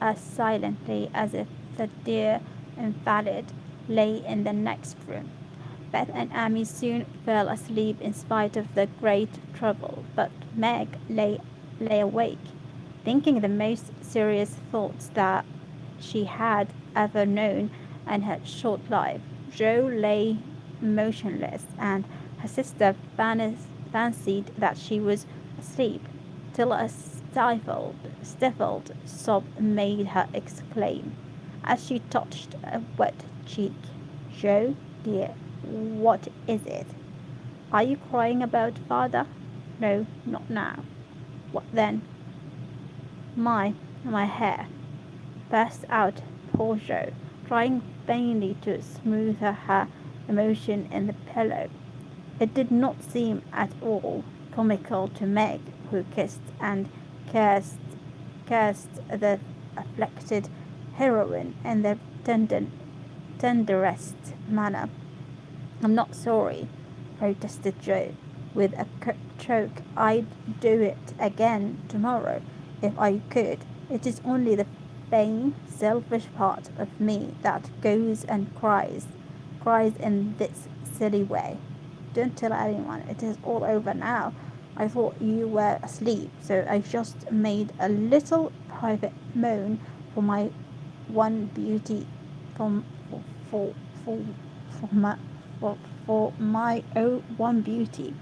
as silently as if the dear invalid lay in the next room. Beth and Amy soon fell asleep in spite of the great trouble, but Meg lay awake, thinking the most serious thoughts that she had ever known in her short life. Jo lay motionless, and her sister fancied that she was asleep, till a stifled sob made her exclaim, as she touched a wet cheek, "Jo, dear, what is it? Are you crying about father?" "No, not now." "What then?" My hair," burst out poor Jo, trying vainly to smooth her emotion in the pillow. It did not seem at all comical to Meg, who kissed and cursed, cursed the afflicted heroine in the tenderest manner. "I'm not sorry," protested Jo, with a choke. "I'd do it again tomorrow if I could. It is only the vain, selfish part of me that goes and cries in this silly way. Don't tell anyone. It is all over now. I thought you were asleep, so I just made a little private moan for my one beauty, for for for, for my my own one beauty.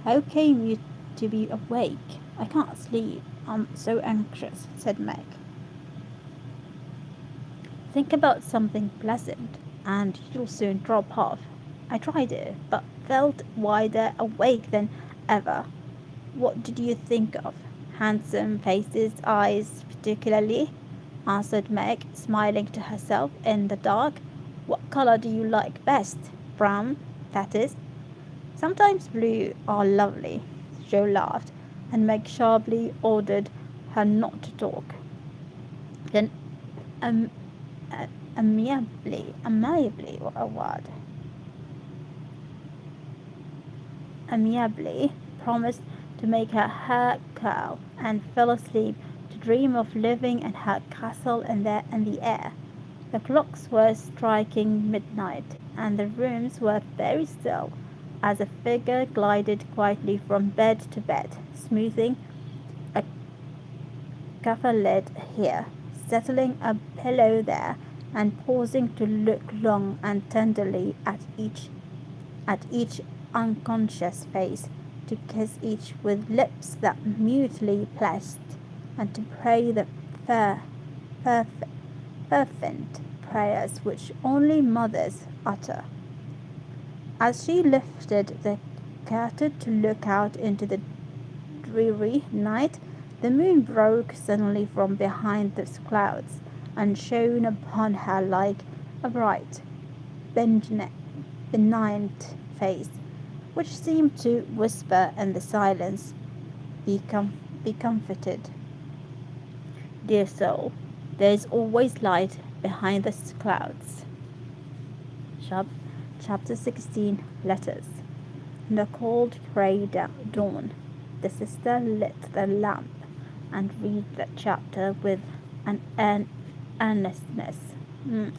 How came you to be awake?" "I can't sleep. I'm so anxious," said Meg. "Think about something pleasant, and you'll soon drop off." I tried it, but felt wider awake than ever. "What did you think of?" "Handsome faces, eyes particularly," answered Meg, smiling to herself in the dark. "What color do you like best? Brown, that is." "Sometimes blue are lovely." Jo laughed, and Meg sharply ordered her not to talk. Then, um, what a word, amiably promised to make her hair curl, and fell asleep to dream of living in her castle in the air. The clocks were striking midnight, and the rooms were very still, as a figure glided quietly from bed to bed, smoothing a coverlid here, settling a pillow there, and pausing to look long and tenderly at each unconscious face, to kiss each with lips that mutely blessed, and to pray the fervent prayers which only mothers utter. As she lifted the curtain to look out into the dreary night, the moon broke suddenly from behind the clouds, and shone upon her like a bright, benign face, which seemed to whisper in the silence, be comforted, dear soul, there is always light behind the clouds." Chapter 16, Letters. In the cold grey dawn, the sister lit the lamp and read the chapter with an earnestness. I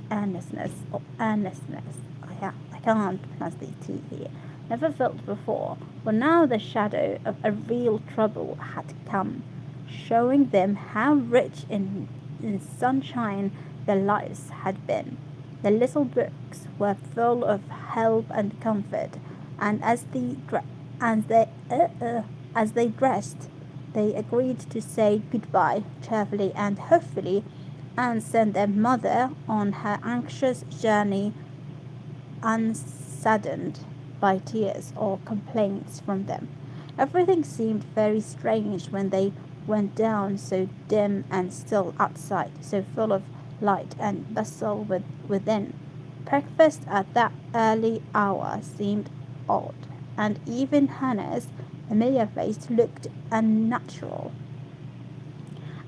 can't pronounce the T here. Never felt before, for now the shadow of a real trouble had come, showing them how rich in sunshine their lives had been. The little books were full of help and comfort, and as they dressed, they agreed to say goodbye cheerfully and hopefully, and send their mother on her anxious journey unsaddened by tears or complaints from them. Everything seemed very strange when they went down, so dim and still outside, so full of light and bustle within. Breakfast at that early hour seemed odd, and even Hannah's familiar face looked unnatural,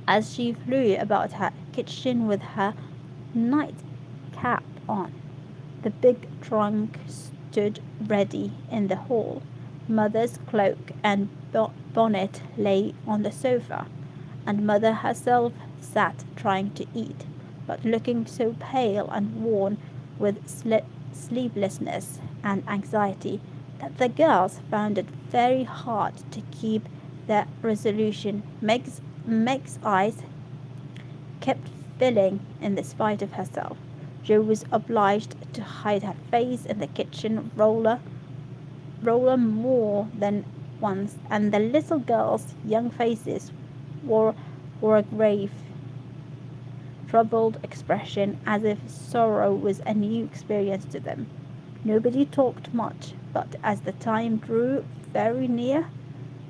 as she flew about her kitchen with her nightcap on. The big trunk stood ready in the hall. Mother's cloak and bonnet lay on the sofa, and Mother herself sat trying to eat, but looking so pale and worn with sleeplessness and anxiety that the girls found it very hard to keep their resolution. Meg's eyes kept filling in spite of herself. Jo was obliged to hide her face in the kitchen roller more than once, and the little girls' young faces wore a grave, troubled expression, as if sorrow was a new experience to them. Nobody talked much, but as the time drew very near,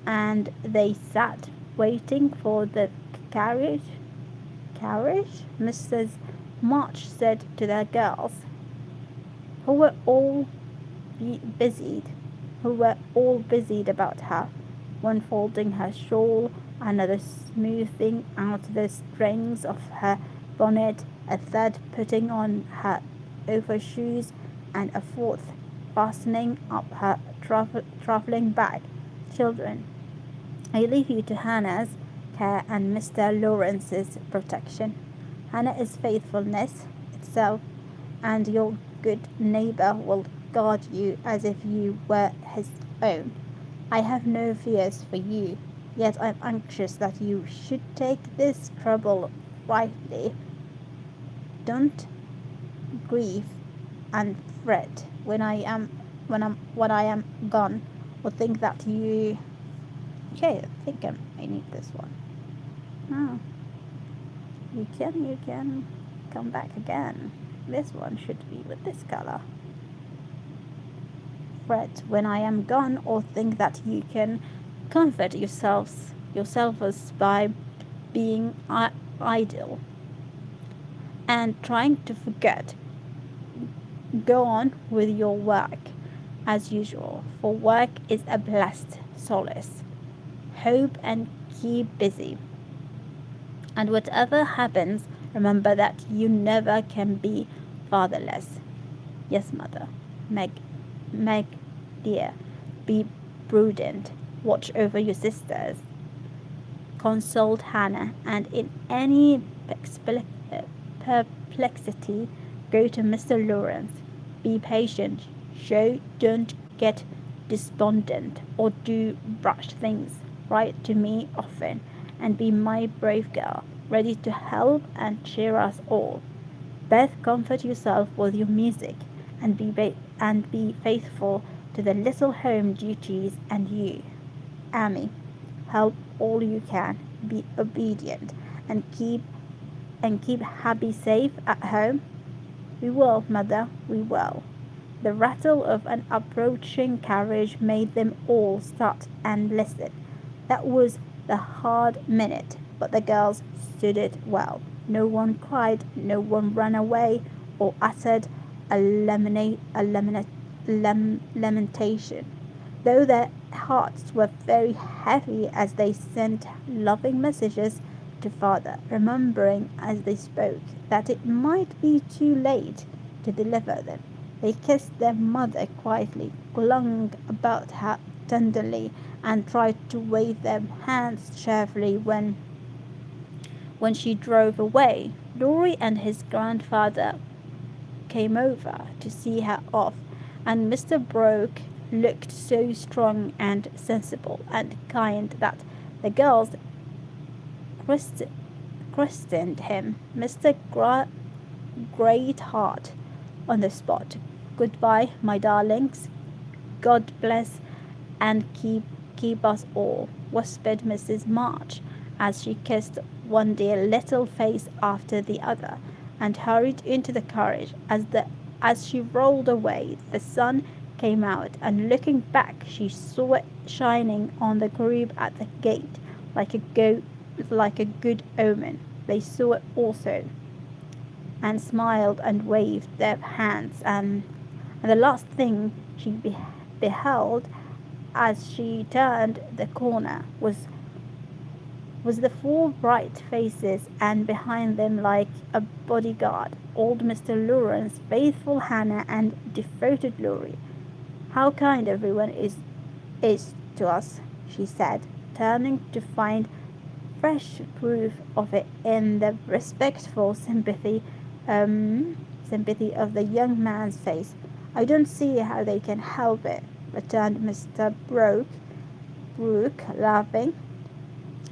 and they sat waiting for the carriage, Mrs. March said to the girls, who were all busied, about her, one folding her shawl, another smoothing out the strings of her bonnet, a third putting on her overshoes, and a fourth fastening up her travelling bag. Children, I leave you to Hannah's care and Mr. Lawrence's protection. Hannah is faithfulness itself, and your good neighbour will guard you as if you were his own. I have no fears for you, yet I am anxious that you should take this trouble rightly. Don't grieve and fret when I am gone, or think that you. Okay, I think I need this one. Oh, you can come back again. This one should be with this color. Fret when I am gone, or think that you can comfort yourselves by being idle and trying to forget. Go on with your work as usual, for work is a blessed solace. Hope and keep busy. And whatever happens, remember that you never can be fatherless. Yes, mother. Meg, dear, be prudent. Watch over your sisters. Consult Hannah, and in any perplexity, go to Mr. Lawrence. Be patient. Don't get despondent or do rash things. Write to me often, and be my brave girl, ready to help and cheer us all. Beth, comfort yourself with your music, and be faithful to the little home duties. And you, Amy, help all you can. Be obedient and keep Happy safe at home. We will, mother, we will. The rattle of an approaching carriage made them all start and listen. That was the hard minute, but the girls stood it well. No one cried, no one ran away, or uttered a lamentation, though their hearts were very heavy as they sent loving messages to father, remembering as they spoke that it might be too late to deliver them. They kissed their mother quietly, clung about her tenderly, and tried to wave their hands cheerfully when she drove away. Laurie and his grandfather came over to see her off, and Mr. Broke looked so strong and sensible and kind that the girls christened him Mr. Greatheart on the spot. Goodbye, my darlings. God bless and keep us all, whispered Mrs. March, as she kissed one dear little face after the other, and hurried into the carriage. As she rolled away, the sun came out, and looking back, she saw it shining on the group at the gate like a good omen. They saw it also, and smiled and waved their hands, and the last thing she beheld as she turned the corner was the four bright faces, and behind them, like a bodyguard, old Mr. Lawrence, faithful Hannah, and devoted Laurie. How kind everyone is to us, she said, turning to find fresh proof of it in the respectful sympathy of the young man's face. "I don't see how they can help it," returned Mr. Brooke, laughing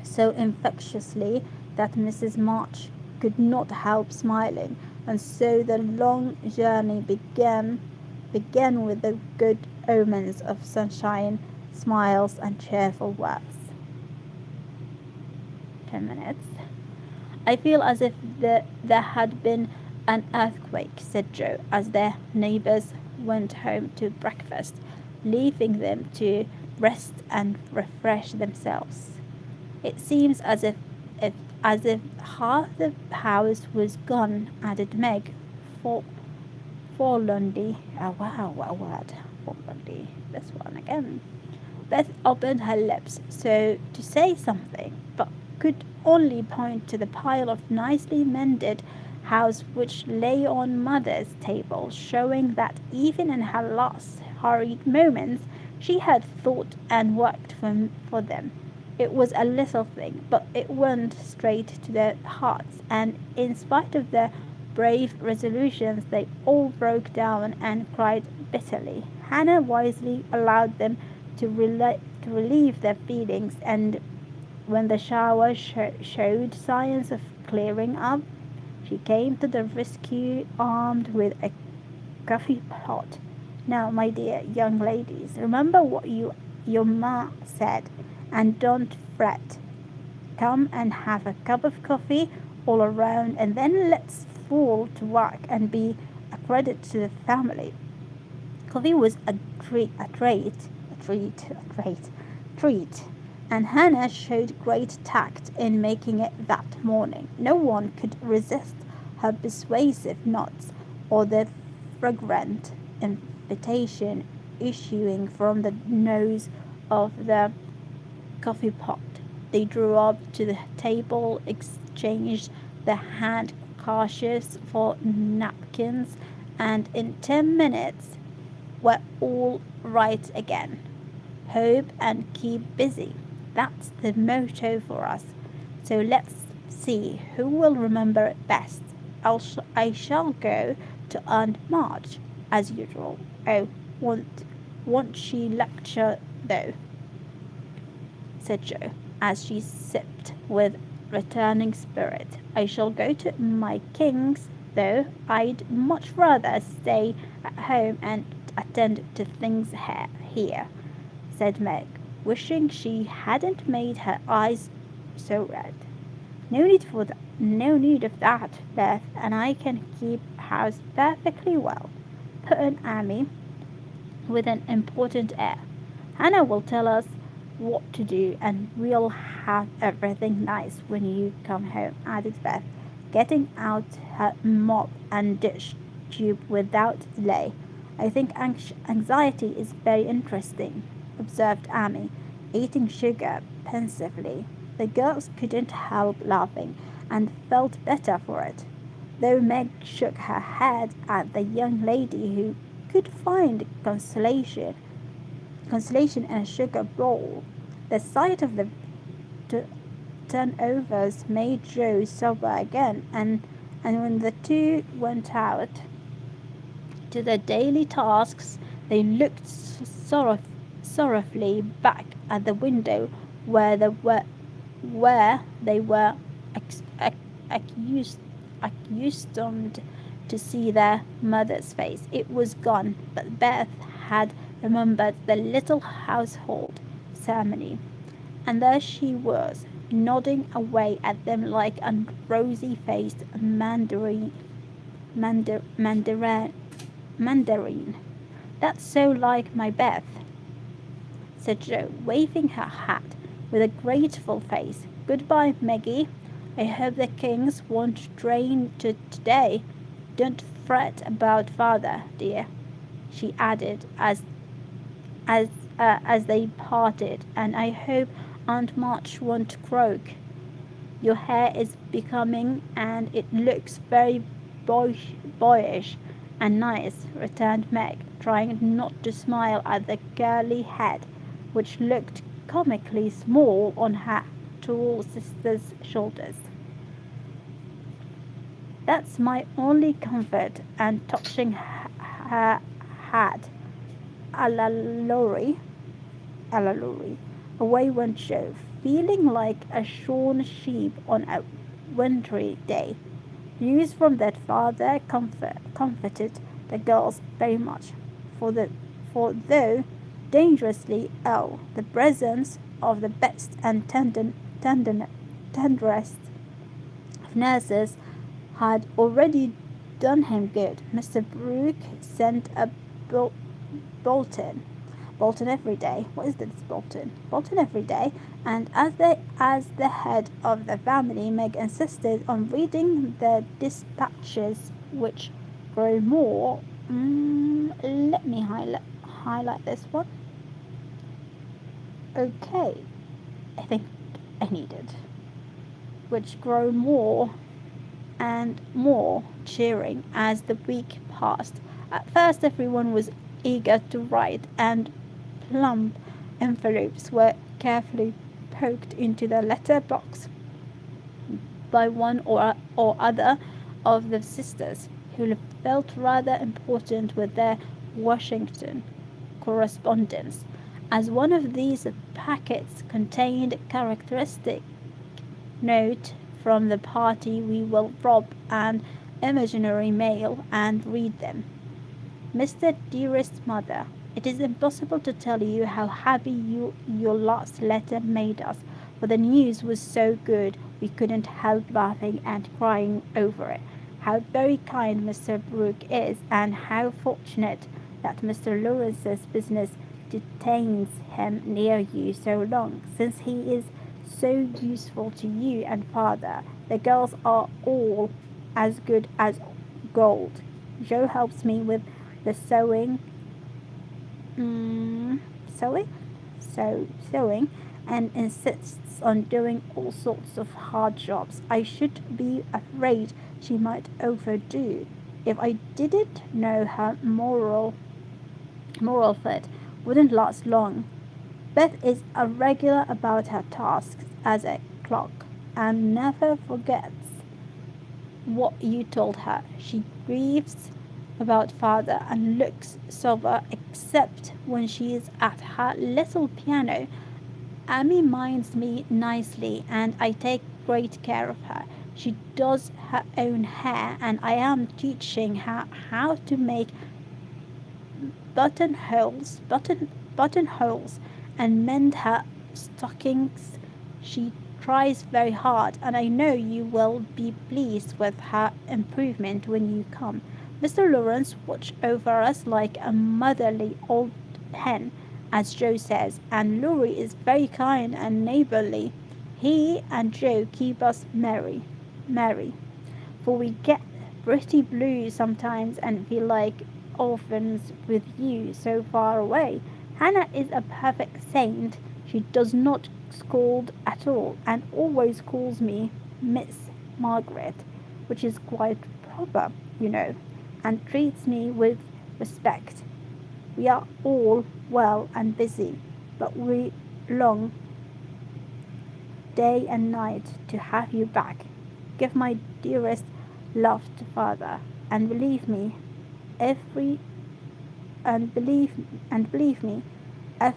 so infectiously that Mrs. March could not help smiling, and so the long journey began with the good omens of sunshine, smiles, and cheerful words. 10 minutes. "I feel as if there had been an earthquake," said Joe, as their neighbors went home to breakfast, leaving them to rest and refresh themselves. "It seems as if half the house was gone," added Meg, forlornly. Oh wow, what a word. Forlornly. This one again. Beth opened her lips so to say something, but could only point to the pile of nicely mended house which lay on Mother's table, showing that even in her last hurried moments she had thought and worked for them. It was a little thing, but it went straight to their hearts, and in spite of their brave resolutions, they all broke down and cried bitterly. Hannah wisely allowed them to relieve their feelings, and when the shower showed signs of clearing up, she came to the rescue armed with a coffee pot. "Now, my dear young ladies, remember what your ma said, and don't fret. Come and have a cup of coffee all around, and then let's fall to work and be a credit to the family." Coffee was a treat, and Hannah showed great tact in making it that morning. No one could resist her persuasive nods or the fragrant invitation issuing from the nose of the coffee pot. They drew up to the table, exchanged the handkerchiefs for napkins, and in 10 minutes were all right again. Hope and keep busy. That's the motto for us. So let's see who will remember it best. I shall go to Aunt March, as usual. Oh, won't she lecture, though?" said Jo, as she sipped with returning spirit. "I shall go to my King's, though. I'd much rather stay at home and attend to things here," said Meg, wishing she hadn't made her eyes so red. No need of that, Beth, and I can keep house perfectly well," put in Amy with an important air. "Hannah will tell us what to do, and we'll have everything nice when you come home," added Beth, getting out her mop and dish tube without delay. "I think anxiety is very interesting," observed Amy, eating sugar pensively. The girls couldn't help laughing, and felt better for it, though Meg shook her head at the young lady who could find consolation in a sugar bowl. The sight of the turnovers made Jo sober again, and when the two went out to their daily tasks, they looked sorrowfully back at the window where they were accustomed to see their mother's face. It was gone, but Beth had remembered the little household ceremony, and there she was, nodding away at them like a rosy-faced mandarin. "That's so like my Beth," said Jo, waving her hat with a grateful face. "Goodbye, Meggie. I hope the Kings won't drain today. Don't fret about father, dear," she added as they parted, "and I hope Aunt March won't croak. Your hair is becoming, and it looks very boyish and nice," returned Meg, trying not to smile at the curly head, which looked comically small on her tall sister's shoulders. That's my only comfort, and touching her hat a la Laurie, away went Joe, feeling like a shorn sheep on a wintry day. News from their father comforted the girls very much, for though dangerously ill, the presence of the best and tenderest of nurses had already done him good. Mr. Brooke sent a Bolton. Bolton every day. What is this Bolton? Bolton every day. And as the head of the family, Meg insisted on reading the dispatches, which grow more. Let me highlight this one. Okay, I think I need it. Which grow more and more cheering as the week passed. At first, everyone was eager to write, and plump envelopes were carefully poked into the letter box by one or other of the sisters, who felt rather important with their Washington correspondence. As one of these packets contained characteristic note from the party, we will rob an imaginary mail and read them. Mr. Dearest Mother, it is impossible to tell you how happy your last letter made us, for the news was so good we couldn't help laughing and crying over it. How very kind Mr. Brooke is, and how fortunate that Mr. Lawrence's business detains him near you so long, since he is so useful to you and father. The girls are all as good as gold. Joe helps me with the sewing, and insists on doing all sorts of hard jobs. I should be afraid she might overdo. If I didn't know her moral fit wouldn't last long. Beth is a regular about her tasks as a clock, and never forgets what you told her. She grieves about father and looks sober except when she is at her little piano. Amy minds me nicely, and I take great care of her. She does her own hair, and I am teaching her how to make buttonholes and mend her stockings. She tries very hard, and I know you will be pleased with her improvement when you come. Mr. Lawrence watches over us like a motherly old hen, as Joe says, and Laurie is very kind and neighborly. He and Joe keep us merry, for we get pretty blue sometimes and feel like orphans with you so far away. Hannah is a perfect saint. She does not scold at all, and always calls me Miss Margaret, which is quite proper, and treats me with respect. We are all well and busy, but we long day and night to have you back. Give my dearest love to father, and believe me, ever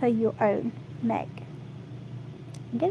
your own, Meg.